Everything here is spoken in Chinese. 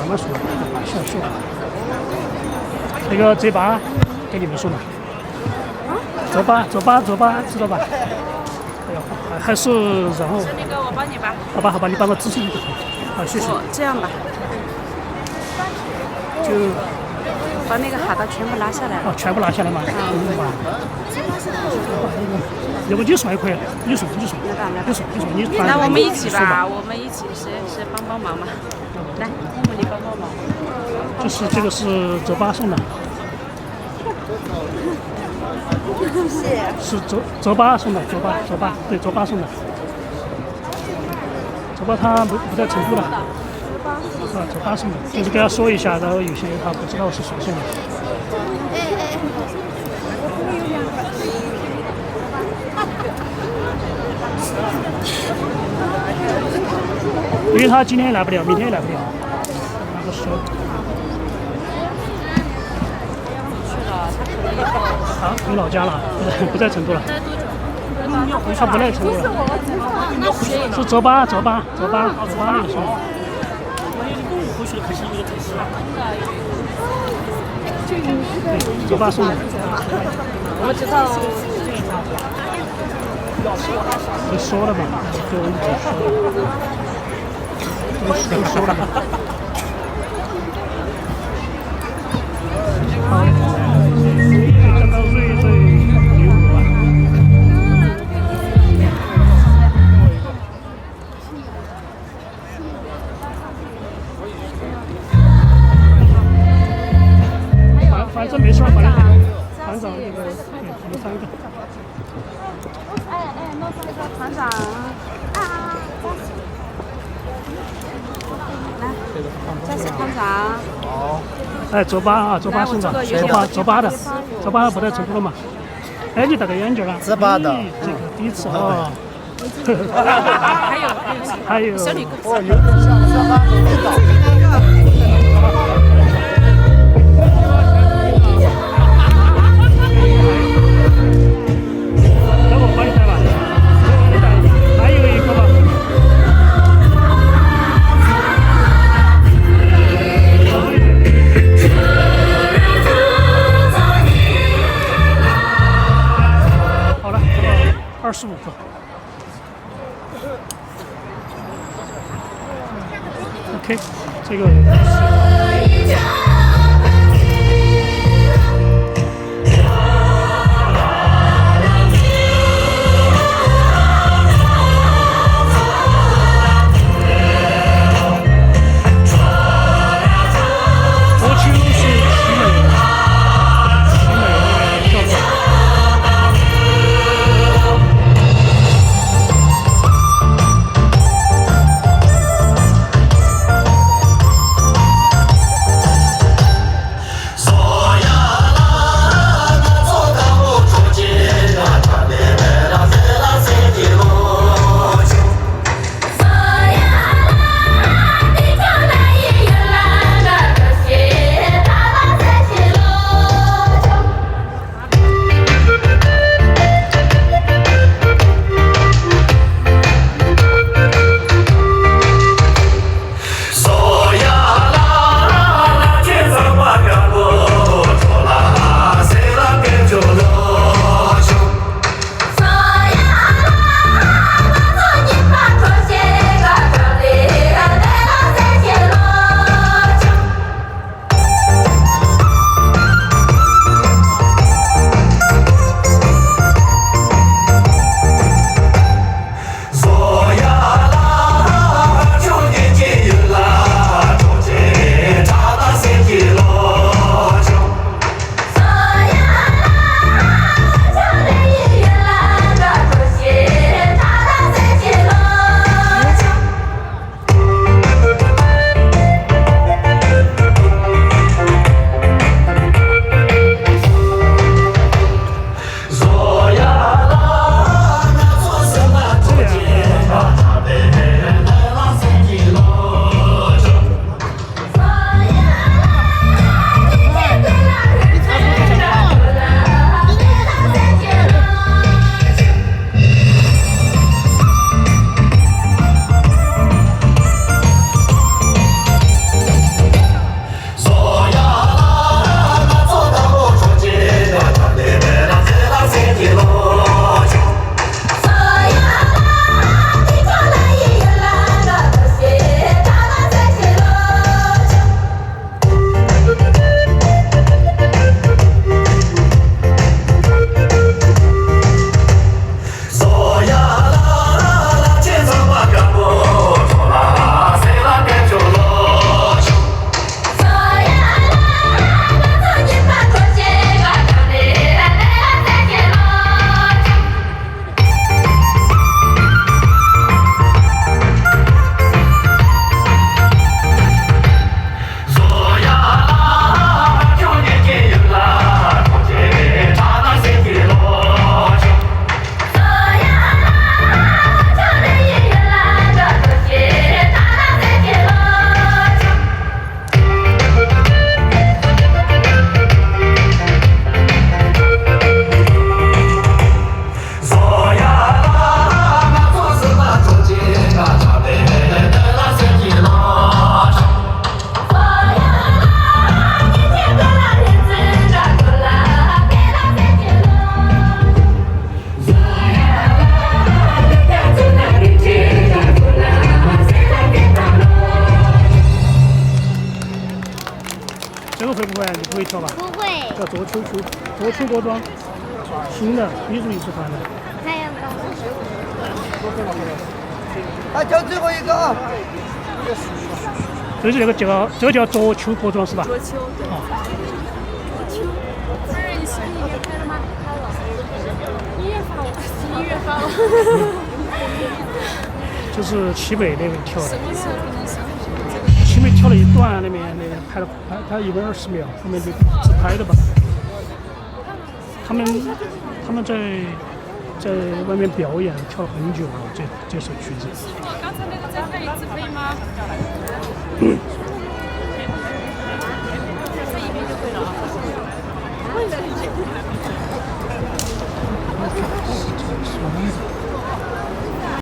慢慢说，小说。那个泽巴给你们说嘛。泽巴，知道吧？哎呦，还是然后。那个我帮你吧。好吧，你帮我支持一个。好，谢谢。这样吧。就把那个海报全部拿下来。哦，全部拿下来嘛。要不你说还可以，你说。你那我们一起吧，我们一起是帮忙嘛。来，你帮忙。就是这个是泽巴送的。谢谢。是泽巴送的，泽巴，对，泽巴送的。泽巴他不在成都了。泽巴送的，就是给他说一下，然后有些他不知道是谁送的。因为他今天来不了，明天也来不了。那个时候。啊，回老家了，不在成都了。他不来成都了。是泽巴那个时候。对，泽巴送的。我知道。都说了嘛，就一直说，都说了。看到瑞牛吧。反正没事，反正团长那个，对，我们3个。那个团长来，这是团长。好。哎，泽巴送的，泽巴的，泽巴不在成都了嘛？哎，你戴个眼镜啊？泽巴的，这个第一次啊。还有小李哥。哦，有点像泽巴的味道。25个。OK， 这个。这个会不会？你不会跳吧？不会。叫做秋国庄，新的民族艺术团的。还有个。还跳最后一个啊！这个叫做秋国庄是吧？桌秋，对。1月发了。就是齐北那边跳的。齐北跳了一段，那边拍了他1分20秒，后面就自拍的吧。他们在外面表演，跳了很久了，这首曲子。刚才那个再拍一次可以吗？